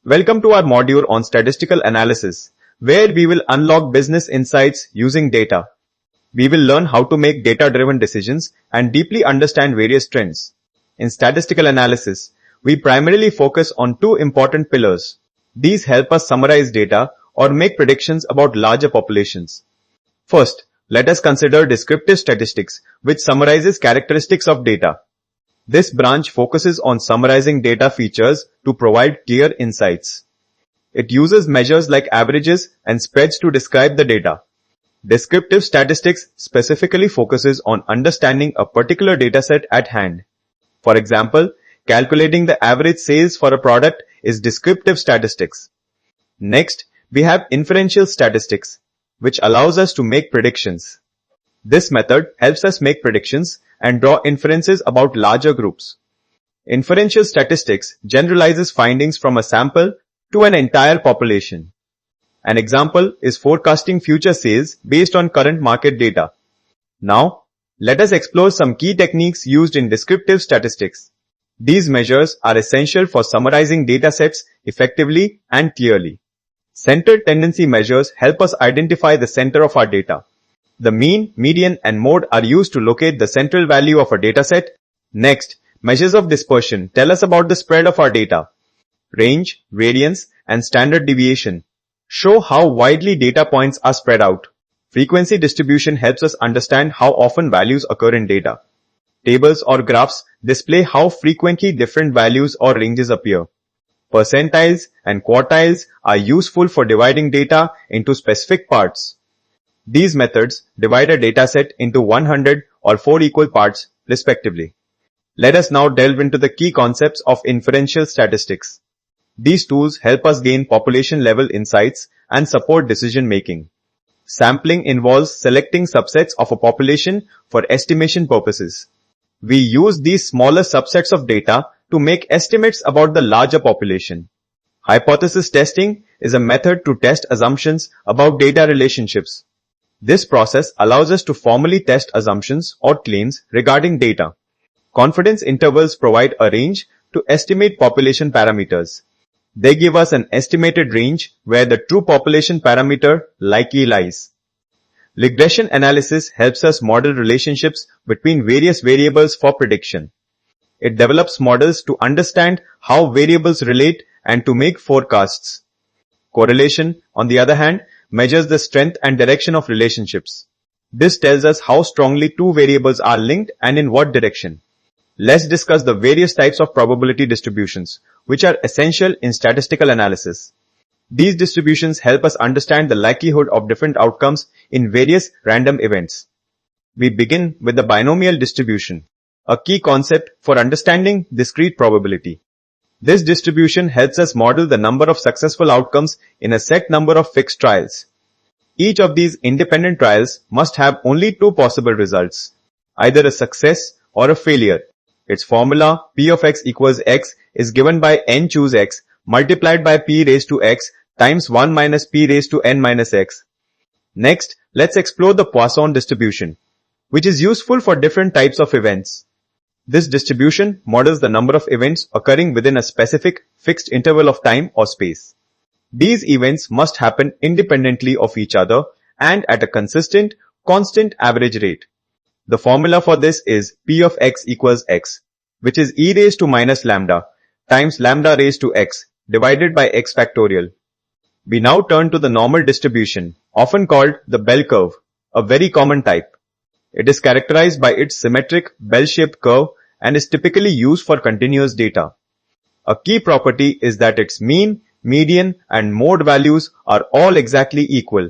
Welcome to our module on statistical analysis, where we will unlock business insights using data. We will learn how to make data-driven decisions and deeply understand various trends. In statistical analysis, we primarily focus on two important pillars. These help us summarize data or make predictions about larger populations. First, let us consider descriptive statistics, which summarizes characteristics of data. This branch focuses on summarizing data features to provide clear insights. It uses measures like averages and spreads to describe the data. Descriptive statistics specifically focuses on understanding a particular dataset at hand. For example, calculating the average sales for a product is descriptive statistics. Next, we have inferential statistics, which allows us to make predictions. This method helps us make predictions and draw inferences about larger groups. Inferential statistics generalizes findings from a sample to an entire population. An example is forecasting future sales based on current market data. Now, let us explore some key techniques used in descriptive statistics. These measures are essential for summarizing datasets effectively and clearly. Centered tendency measures help us identify the center of our data. The mean, median, and mode are used to locate the central value of a dataset. Next, measures of dispersion tell us about the spread of our data. Range, variance, and standard deviation show how widely data points are spread out. Frequency distribution helps us understand how often values occur in data. Tables or graphs display how frequently different values or ranges appear. Percentiles and quartiles are useful for dividing data into specific parts. These methods divide a dataset into 100 or 4 equal parts, respectively. Let us now delve into the key concepts of inferential statistics. These tools help us gain population-level insights and support decision-making. Sampling involves selecting subsets of a population for estimation purposes. We use these smaller subsets of data to make estimates about the larger population. Hypothesis testing is a method to test assumptions about data relationships. This process allows us to formally test assumptions or claims regarding data. Confidence intervals provide a range to estimate population parameters. They give us an estimated range where the true population parameter likely lies. Regression analysis helps us model relationships between various variables for prediction. It develops models to understand how variables relate and to make forecasts. Correlation, on the other hand, measures the strength and direction of relationships. This tells us how strongly two variables are linked and in what direction. Let's discuss the various types of probability distributions, which are essential in statistical analysis. These distributions help us understand the likelihood of different outcomes in various random events. We begin with the binomial distribution, a key concept for understanding discrete probability. This distribution helps us model the number of successful outcomes in a set number of fixed trials. Each of these independent trials must have only two possible results, either a success or a failure. Its formula, P of x equals x, is given by n choose x multiplied by p raised to x times 1 minus p raised to n minus x. Next, let's explore the Poisson distribution, which is useful for different types of events. This distribution models the number of events occurring within a specific fixed interval of time or space. These events must happen independently of each other and at a consistent, constant average rate. The formula for this is P of x equals x, which is e raised to minus lambda times lambda raised to x divided by x factorial. We now turn to the normal distribution, often called the bell curve, a very common type. It is characterized by its symmetric bell-shaped curve and is typically used for continuous data. A key property is that its mean, median, and mode values are all exactly equal.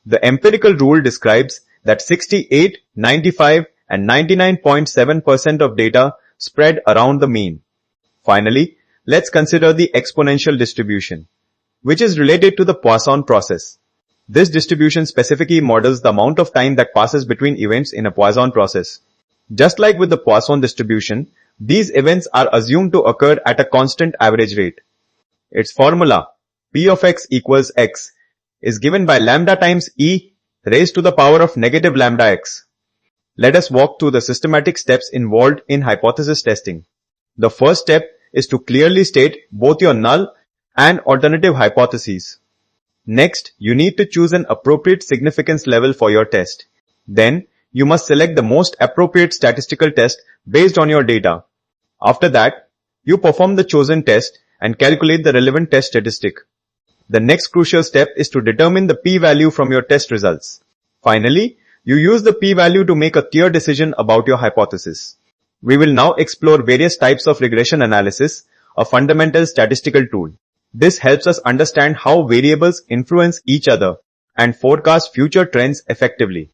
The empirical rule describes that 68, 95, and 99.7% of data spread around the mean. Finally, let's consider the exponential distribution, which is related to the Poisson process. This distribution specifically models the amount of time that passes between events in a Poisson process. Just like with the Poisson distribution, these events are assumed to occur at a constant average rate. Its formula, P of x equals x, is given by lambda times e raised to the power of negative lambda x. Let us walk through the systematic steps involved in hypothesis testing. The first step is to clearly state both your null and alternative hypotheses. Next, you need to choose an appropriate significance level for your test. Then, you must select the most appropriate statistical test based on your data. After that, you perform the chosen test and calculate the relevant test statistic. The next crucial step is to determine the p-value from your test results. Finally, you use the p-value to make a clear decision about your hypothesis. We will now explore various types of regression analysis, a fundamental statistical tool. This helps us understand how variables influence each other and forecast future trends effectively.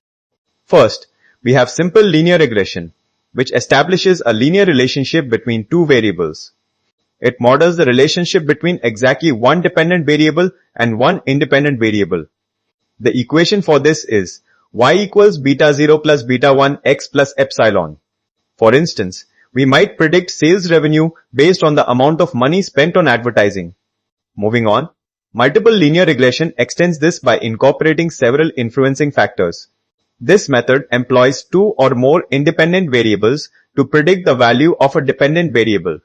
First, we have simple linear regression, which establishes a linear relationship between two variables. It models the relationship between exactly one dependent variable and one independent variable. The equation for this is y equals beta 0 plus beta 1 x plus epsilon. For instance, we might predict sales revenue based on the amount of money spent on advertising. Moving on, multiple linear regression extends this by incorporating several influencing factors. This method employs two or more independent variables to predict the value of a dependent variable.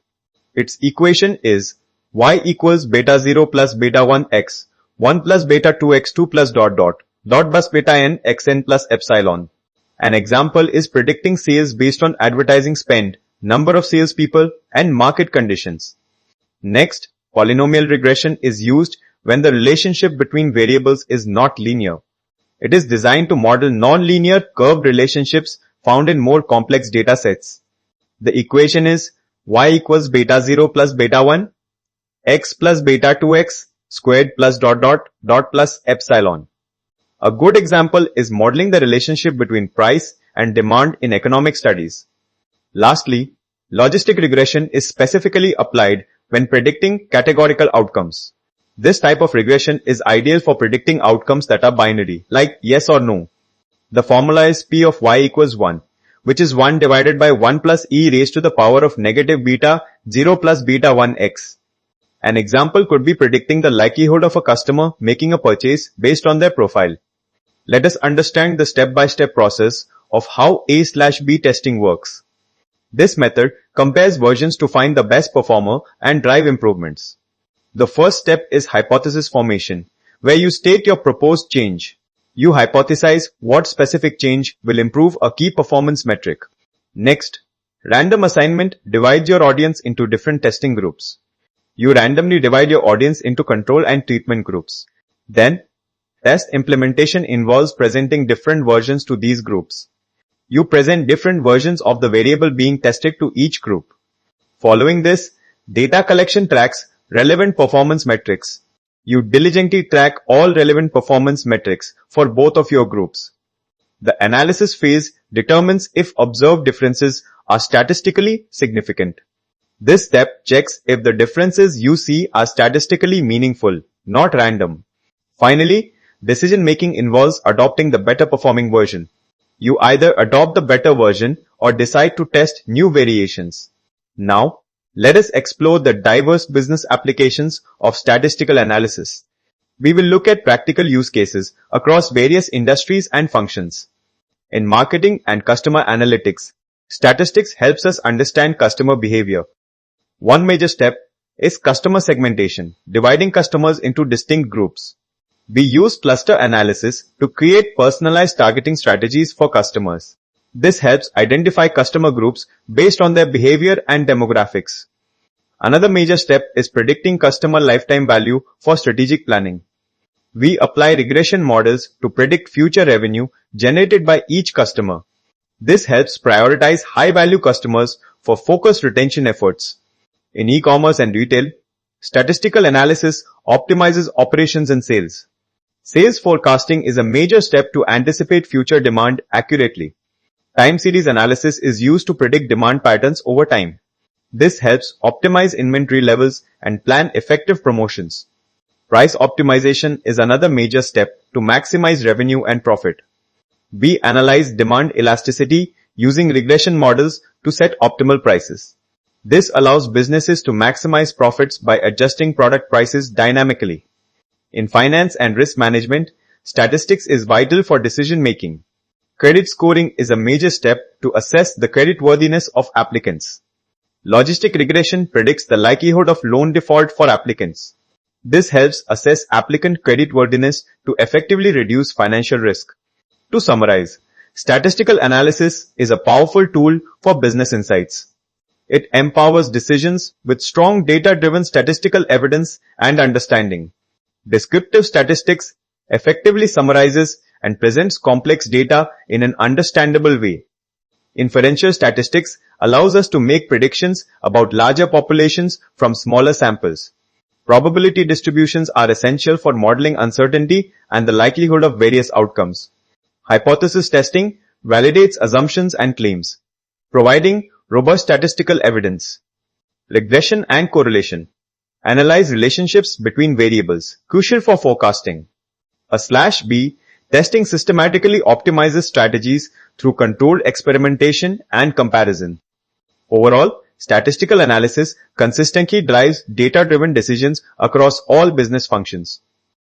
Its equation is y equals beta 0 plus beta 1 x, 1 plus beta 2 x 2 plus dot plus beta n xn plus epsilon. An example is predicting sales based on advertising spend, number of salespeople, and market conditions. Next, polynomial regression is used when the relationship between variables is not linear. It is designed to model non-linear curved relationships found in more complex data sets. The equation is y equals beta 0 plus beta 1, x plus beta 2x squared plus dot plus epsilon. A good example is modeling the relationship between price and demand in economic studies. Lastly, logistic regression is specifically applied when predicting categorical outcomes. This type of regression is ideal for predicting outcomes that are binary, like yes or no. The formula is P of y equals 1, which is 1 divided by 1 plus e raised to the power of negative beta 0 plus beta 1x. An example could be predicting the likelihood of a customer making a purchase based on their profile. Let us understand the step-by-step process of how A/B testing works. This method compares versions to find the best performer and drive improvements. The first step is hypothesis formation, where you state your proposed change. You hypothesize what specific change will improve a key performance metric. Next, random assignment divides your audience into different testing groups. You randomly divide your audience into control and treatment groups. Then, test implementation involves presenting different versions to these groups. You present different versions of the variable being tested to each group. Following this, data collection tracks relevant performance metrics. You diligently track all relevant performance metrics for both of your groups. The analysis phase determines if observed differences are statistically significant. This step checks if the differences you see are statistically meaningful, not random. Finally, decision-making involves adopting the better performing version. You either adopt the better version or decide to test new variations. Now, let us explore the diverse business applications of statistical analysis. We will look at practical use cases across various industries and functions. In marketing and customer analytics, statistics helps us understand customer behavior. One major step is customer segmentation, dividing customers into distinct groups. We use cluster analysis to create personalized targeting strategies for customers. This helps identify customer groups based on their behavior and demographics. Another major step is predicting customer lifetime value for strategic planning. We apply regression models to predict future revenue generated by each customer. This helps prioritize high-value customers for focused retention efforts. In e-commerce and retail, statistical analysis optimizes operations and sales. Sales forecasting is a major step to anticipate future demand accurately. Time series analysis is used to predict demand patterns over time. This helps optimize inventory levels and plan effective promotions. Price optimization is another major step to maximize revenue and profit. We analyze demand elasticity using regression models to set optimal prices. This allows businesses to maximize profits by adjusting product prices dynamically. In finance and risk management, statistics is vital for decision making. Credit scoring is a major step to assess the creditworthiness of applicants. Logistic regression predicts the likelihood of loan default for applicants. This helps assess applicant creditworthiness to effectively reduce financial risk. To summarize, statistical analysis is a powerful tool for business insights. It empowers decisions with strong data-driven statistical evidence and understanding. Descriptive statistics effectively summarizes and presents complex data in an understandable way. Inferential statistics allows us to make predictions about larger populations from smaller samples. Probability distributions are essential for modeling uncertainty and the likelihood of various outcomes. Hypothesis testing validates assumptions and claims, providing robust statistical evidence. Regression and correlation analyze relationships between variables, crucial for forecasting. A/B testing systematically optimizes strategies through controlled experimentation and comparison. Overall, statistical analysis consistently drives data-driven decisions across all business functions.